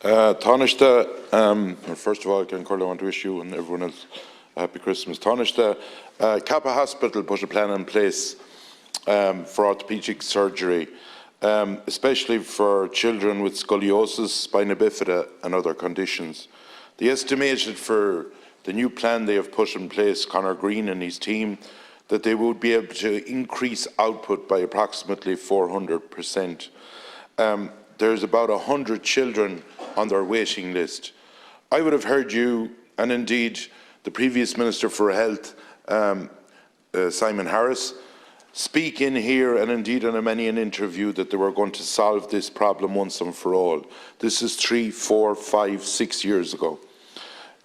Tánaiste, first of all, I want to wish you and everyone else a happy Christmas. Tánaiste, Kappa Hospital put a plan in place for orthopaedic surgery, especially for children with scoliosis, spina bifida and other conditions. They estimated for the new plan they have put in place, Conor Green and his team, that they would be able to increase output by approximately 400%. There's about 100 children on their waiting list. I would have heard you, and indeed the previous Minister for Health, Simon Harris, speak in here and indeed in many an interview that they were going to solve this problem once and for all. This is 3, 4, 5, 6 years ago.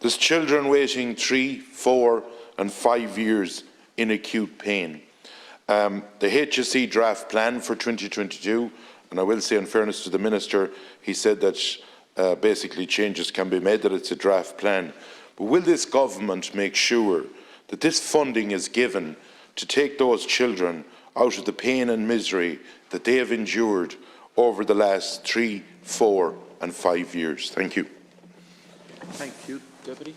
There's children waiting 3, 4 and 5 years in acute pain. The HSE draft plan for 2022, and I will say in fairness to the Minister, he said that basically changes can be made, that it's a draft plan. But will this government make sure that this funding is given to take those children out of the pain and misery that they have endured over the last 3, 4 and 5 years? Thank you. Thank you, Deputy.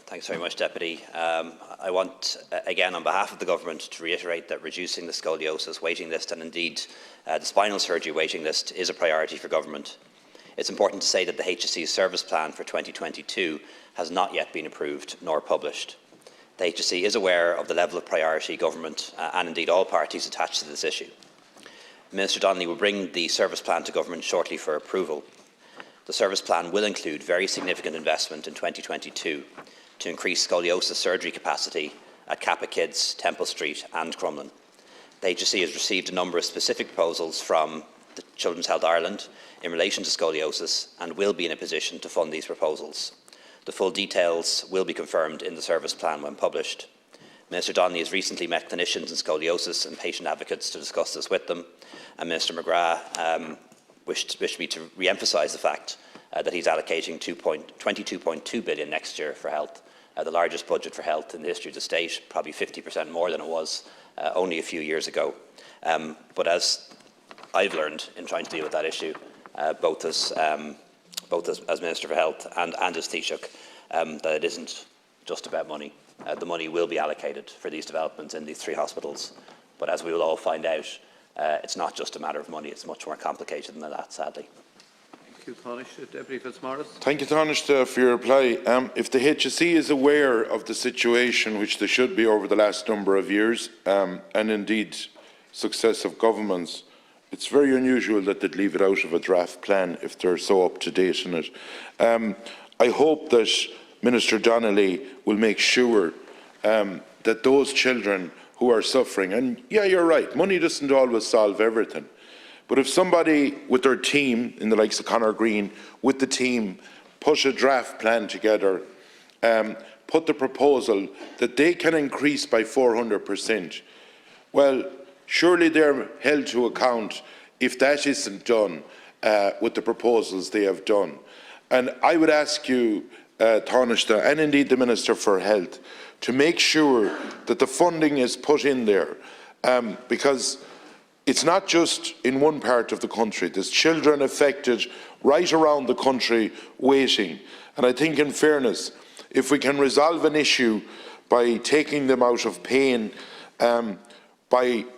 Thanks very much, Deputy. I want, again, on behalf of the Government, to reiterate that reducing the scoliosis waiting list and indeed the spinal surgery waiting list is a priority for Government. It's important to say that the HSE's service plan for 2022 has not yet been approved nor published. The HSE is aware of the level of priority Government and indeed all parties attach to this issue. Minister Donnelly will bring the service plan to Government shortly for approval. The service plan will include very significant investment in 2022 to increase scoliosis surgery capacity at Kappa Kids, Temple Street and Crumlin. The HSE has received a number of specific proposals from the Children's Health Ireland in relation to scoliosis and will be in a position to fund these proposals. The full details will be confirmed in the service plan when published. Minister Donnelly has recently met clinicians in scoliosis and patient advocates to discuss this with them, and Minister McGrath wished me to re-emphasise the fact that he's allocating 22.2 billion next year for health, the largest budget for health in the history of the state, probably 50% more than it was only a few years ago. But as I've learned in trying to deal with that issue, both as Minister for Health and as Taoiseach, that it isn't just about money. The money will be allocated for these developments in these 3 hospitals, but as we will all find out, it's not just a matter of money, it's much more complicated than that, sadly. Thank you, Tánaiste. Deputy Fitzmaurice. Thank you, Tánaiste, for your reply. If the HSE is aware of the situation, which they should be over the last number of years, and indeed successive governments, it's very unusual that they'd leave it out of a draft plan if they're so up to date in it. I hope that Minister Donnelly will make sure that those children who are suffering, and yeah, you're right, money doesn't always solve everything, but if somebody with their team, in the likes of Conor Green, with the team, put a draft plan together, put the proposal that they can increase by 400%, well, surely they're held to account if that isn't done with the proposals they have done. And I would ask you, Tánaiste, and indeed the Minister for Health, to make sure that the funding is put in there, because it's not just in one part of the country. There's children affected right around the country waiting. And I think, in fairness, if we can resolve an issue by taking them out of pain,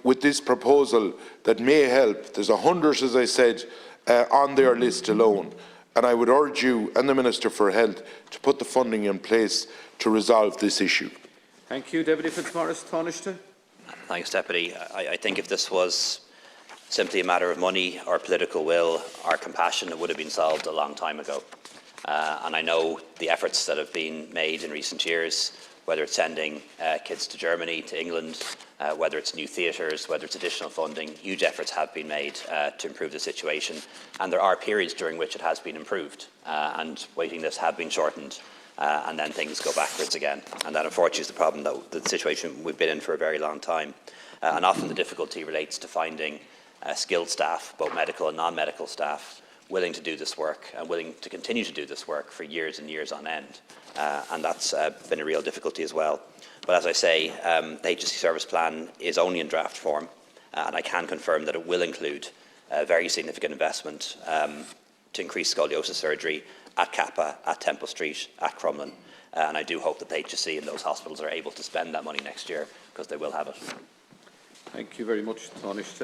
with this proposal that may help. There's 100, as I said, on their list alone. And I would urge you and the Minister for Health to put the funding in place to resolve this issue. Thank you, Deputy Fitzmaurice. Tánaiste. Thanks, Deputy. I think if this was simply a matter of money or political will or compassion, it would have been solved a long time ago. And I know the efforts that have been made in recent years, whether it's sending kids to Germany, to England, whether it's new theatres, whether it's additional funding, huge efforts have been made to improve the situation. And there are periods during which it has been improved and waiting lists have been shortened. And then things go backwards again. And that, unfortunately, is the problem, the situation we've been in for a very long time. And often the difficulty relates to finding skilled staff, both medical and non-medical staff, willing to do this work and willing to continue to do this work for years and years on end. And that's been a real difficulty as well. But as I say, the HSE service plan is only in draft form, and I can confirm that it will include very significant investment to increase scoliosis surgery at Kappa, at Temple Street, at Crumlin. And I do hope that the HSE and those hospitals are able to spend that money next year, because they will have it. Thank you very much, Tánaiste.